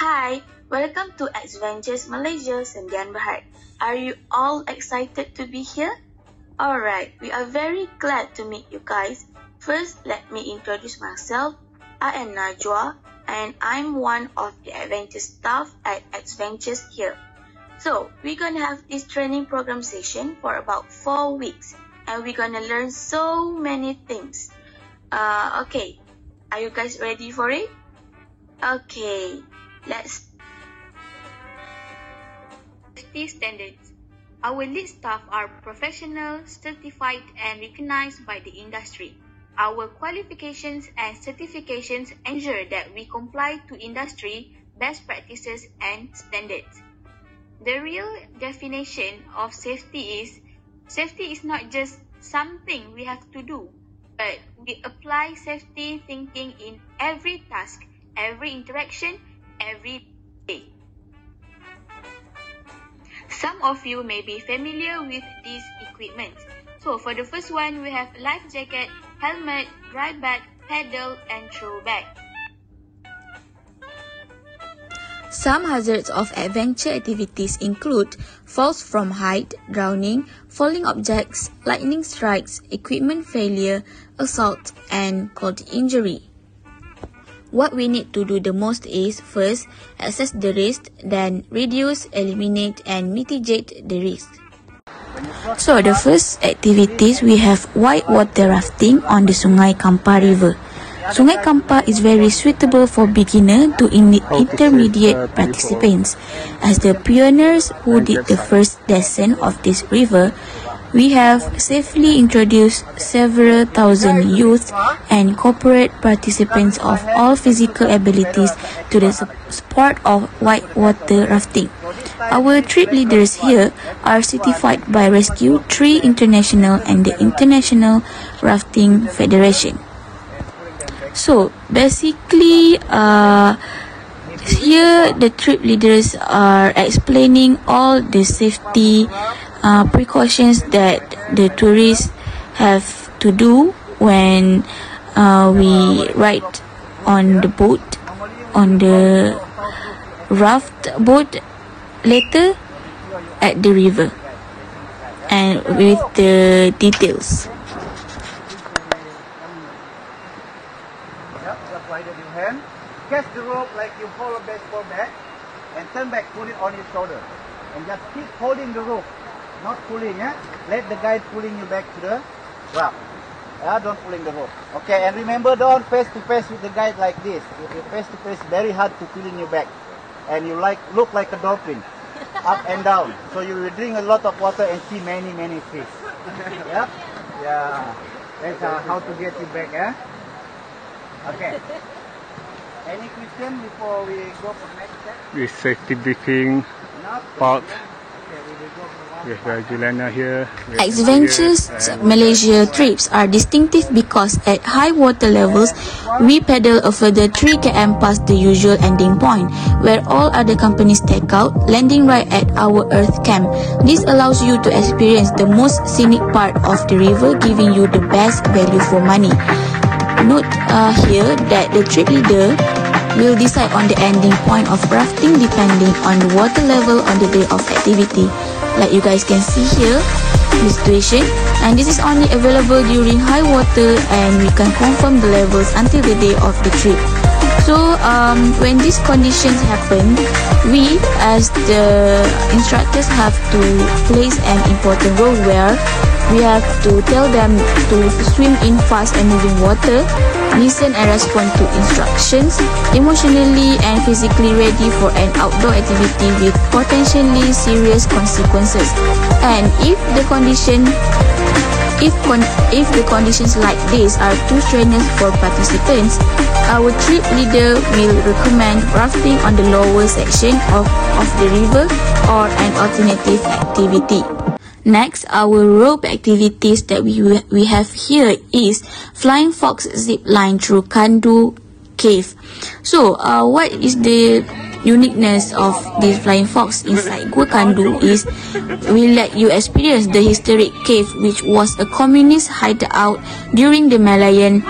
Hi, welcome to Adventures Malaysia Sendian Berhad. Are you all excited to be here? Alright, we are very glad to meet you guys. First, let me introduce myself. I am Najwa and I'm one of the Adventures staff at Adventures here. So, we're gonna have this training program session for about 4 weeks and we're gonna learn so many things. Okay, are you guys ready for it? Okay, let's safety standards. Our lead staff are professional, certified and recognized by the industry. Our qualifications and certifications ensure that we comply to industry best practices and standards. The real definition of safety is not just something we have to do, but we apply safety thinking in every task, every interaction, every day. Some of you may be familiar with these equipment. So for the first one, we have life jacket, helmet, dry bag, paddle, and throw bag. Some hazards of adventure activities include falls from height, drowning, falling objects, lightning strikes, equipment failure, assault, and cold injury. What we need to do the most is, first, assess the risk, then reduce, eliminate, and mitigate the risk. So the first activities, we have whitewater rafting on the Sungai Kampar River. Sungai Kampar is very suitable for beginner to intermediate participants. As the pioneers who did the first descent of this river, we have safely introduced several thousand youth and corporate participants of all physical abilities to the sport of whitewater rafting. Our trip leaders here are certified by Rescue 3 International and the International Rafting Federation. So basically, here the trip leaders are explaining all the safety precautions that the tourists have to do when we ride on the boat, on the raft boat later at the river, and with the details. Just widen your hand, catch the rope like you hold a baseball bat, and turn back, put it on your shoulder, and just keep holding the rope. Not pulling, let the guide pulling you back to the raft. Don't pulling the rope. Okay, and remember, don't face to face with the guide like this. If you face to face, very hard to pulling you back, and you look like a dolphin, up and down. So you will drink a lot of water and see many fish. Yeah. That's how to get you back, Okay. Any question before we go for next step? This safety briefing part. We have Juliana here. Adventures Malaysia trips are distinctive because at high water levels, we paddle a further 3 km past the usual ending point, where all other companies take out, landing right at our Earth camp. This allows you to experience the most scenic part of the river, giving you the best value for money. Note here that the trip leader will decide on the ending point of rafting depending on the water level on the day of activity. Like you guys can see here, the situation, and this is only available during high water, and we can confirm the levels until the day of the trip. So when these conditions happen, we as the instructors have to place an important role where we have to tell them to swim in fast and moving water, listen and respond to instructions, emotionally and physically ready for an outdoor activity with potentially serious consequences. And if the conditions like this are too strenuous for participants, our trip leader will recommend rafting on the lower section of the river or an alternative activity. Next, our rope activities that we have here is Flying Fox zip line through Kandu Cave. So, what is the uniqueness of this Flying Fox inside Gua Kandu is we let you experience the historic cave, which was a communist hideout during the Malayan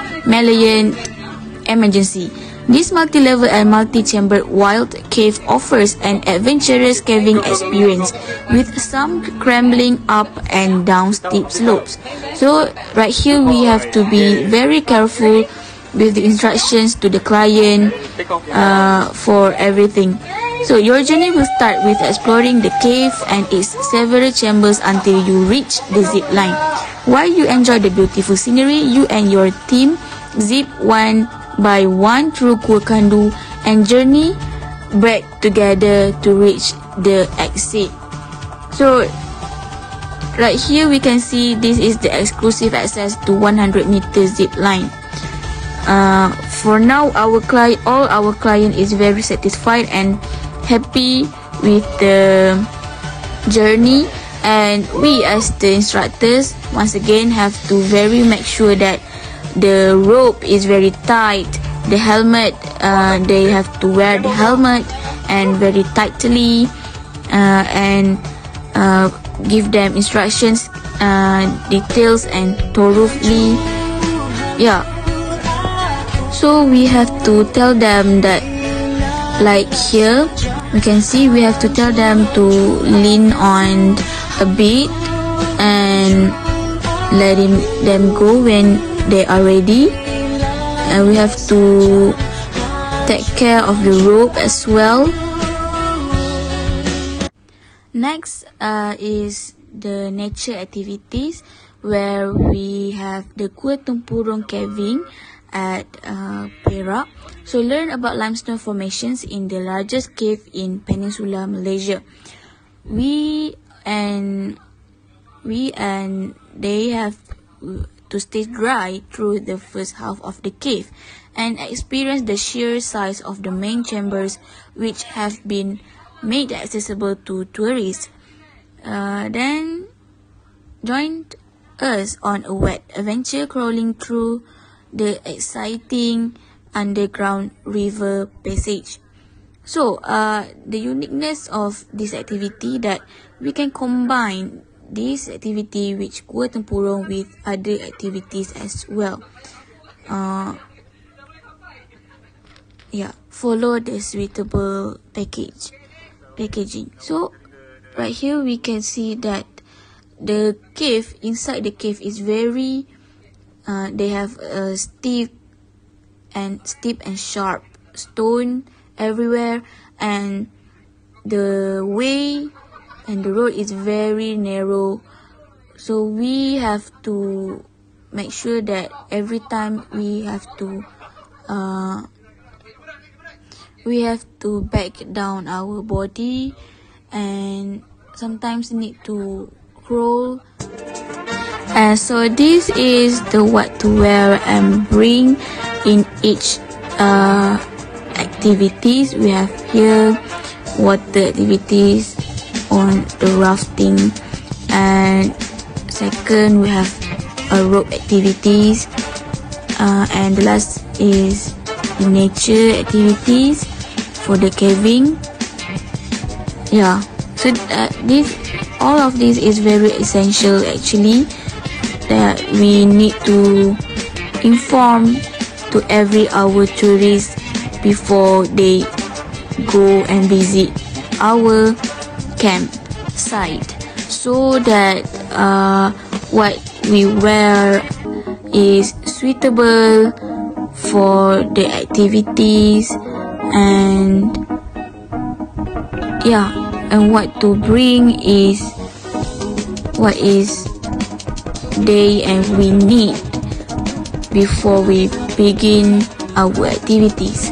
emergency. This multi-level and multi-chambered wild cave offers an adventurous caving experience with some scrambling up and down steep slopes. So right here we have to be very careful with the instructions to the client for everything. So your journey will start with exploring the cave and its several chambers until you reach the zip line. While you enjoy the beautiful scenery, you and your team zip one by one through Gua Kandu and journey back together to reach the exit. So right here we can see this is the exclusive access to 100 meter zip line. For now, all our client is very satisfied and happy with the journey, and we as the instructors once again have to make sure that the rope is very tight, the helmet, they have to wear the helmet and very tightly, and give them instructions, details and thoroughly. Yeah, so we have to tell them that, like here we can see, we have to tell them to lean on a bit and letting them go when they are ready, and we have to take care of the rope as well. Next is the nature activities, where we have the Gua Tempurung caving at Perak. So learn about limestone formations in the largest cave in Peninsular Malaysia. We and they have to stay dry through the first half of the cave and experience the sheer size of the main chambers, which have been made accessible to tourists. Then join us on a wet adventure crawling through the exciting underground river passage. So the uniqueness of this activity that we can combine this activity with Gua Tempurung with other activities as well. Follow the suitable packaging. So right here we can see that the cave, inside the cave is very they have a steep and sharp stone everywhere, and the way and the road is very narrow. So we have to make sure that every time we have to back down our body, and sometimes need to crawl. So this is the what to wear and bring in each activities. We have here water activities on the rafting, and second we have rope activities, and the last is nature activities for the caving. So all of this is very essential actually, that we need to inform to every our tourists before they go and visit our campsite, so that what we wear is suitable for the activities, and what to bring is what is they and we need before we begin our activities.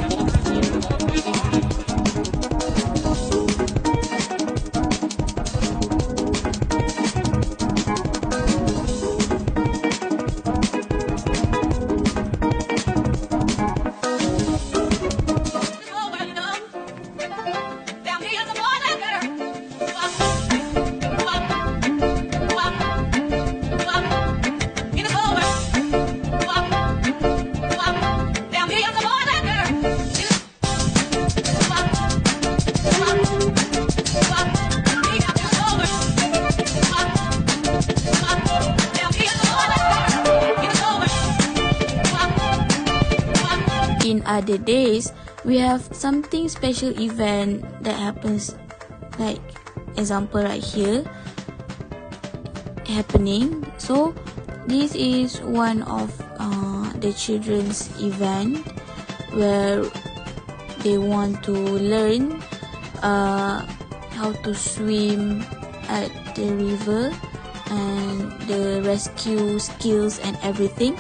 other days, we have something special event that happens, like example right here happening. So this is one of the children's event where they want to learn how to swim at the river and the rescue skills and everything.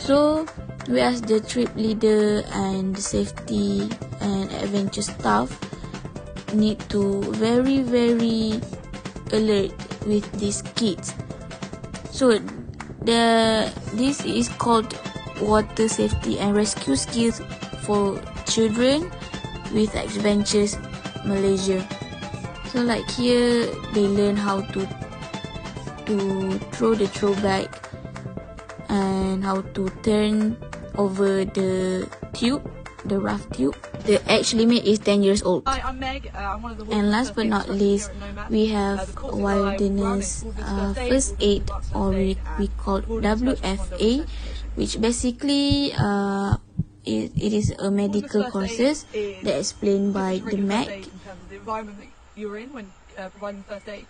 So we as the trip leader and the safety and adventure staff need to very alert with these kids. So this is called water safety and rescue skills for children with Adventures Malaysia. So like here they learn how to throw the throwback and how to turn over the tube, the raft tube. The age limit is 10 years old. Hi, I'm Meg. I'm one of the and last but not least, we have wilderness first aid, or we call WFA, which basically it is a medical courses that explained by the Meg. In terms of the environment that you're in when providing first aid.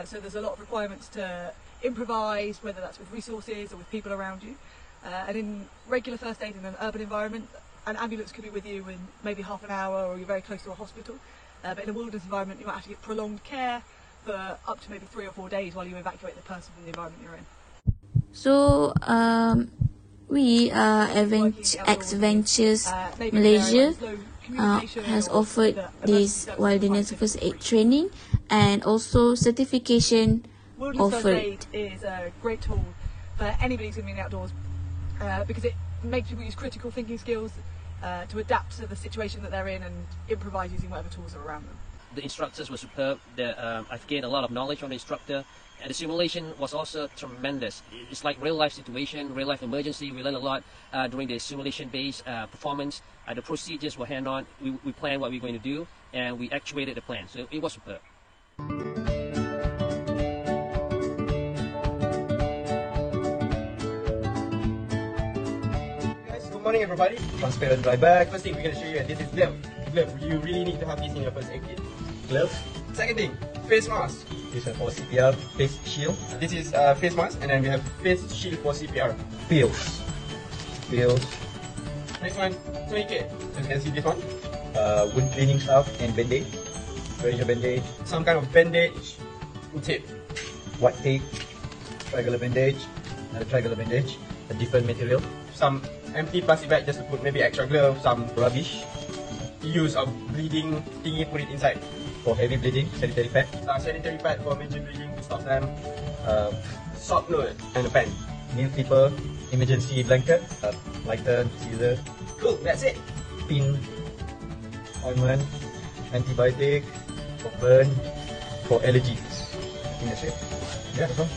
So there's a lot of requirements to improvise, whether that's with resources or with people around you. And in regular first aid in an urban environment, an ambulance could be with you in maybe half an hour, or you're very close to a hospital. But in a wilderness environment, you might have to get prolonged care for up to maybe 3 or 4 days while you evacuate the person from the environment you're in. So we Adventures Malaysia has offered this wilderness first aid training and also certification Wilderness first offered. aid is a great tool for anybody who's going to be in the outdoors because it makes people use critical thinking skills to adapt to the situation that they're in and improvise using whatever tools are around them. The instructors were superb. I've gained a lot of knowledge from the instructor, and the simulation was also tremendous. It's like real life situation, real life emergency. We learned a lot during the simulation based performance. The procedures were hand on. We planned what we were going to do, and we actuated the plan. So it was superb. Good morning, everybody. Transparent dry bag. First thing we're going to show you, this is glove. Glove. You really need to have this in your first aid kit. Glove. Second thing, face mask. This is for CPR, face shield. This is face mask, and then we have face shield for CPR. Pills. Pills. Next one, tourniquet. So you can see this one. Wound cleaning stuff and bandage. Pressure bandage. Some kind of bandage and tape. White tape. Triangular bandage. Another triangular bandage. A different material. Some empty plastic bag just to put maybe extra glove, some rubbish. Use of bleeding thingy, put it inside. For heavy bleeding, sanitary pad. Sanitary pad for major bleeding to stop them. Salt note and a pen. Nail clipper, emergency blanket, lighter, scissor. Cool, that's it. Pin, ointment, antibiotic, for burn, for allergies. I think that's it. Yeah, that's all.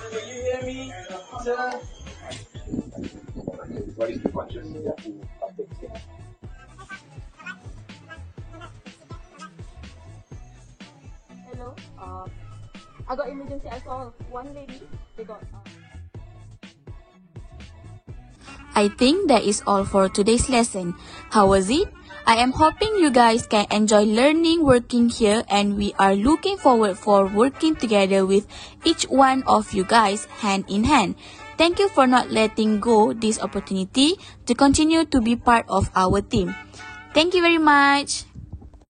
Can you hear me, sir? What is the conscious? Hello. I got emergency. I saw one lady. They got. I think that is all for today's lesson. How was it? I am hoping you guys can enjoy learning working here, and we are looking forward for working together with each one of you guys hand in hand. Thank you for not letting go this opportunity to continue to be part of our team. Thank you very much.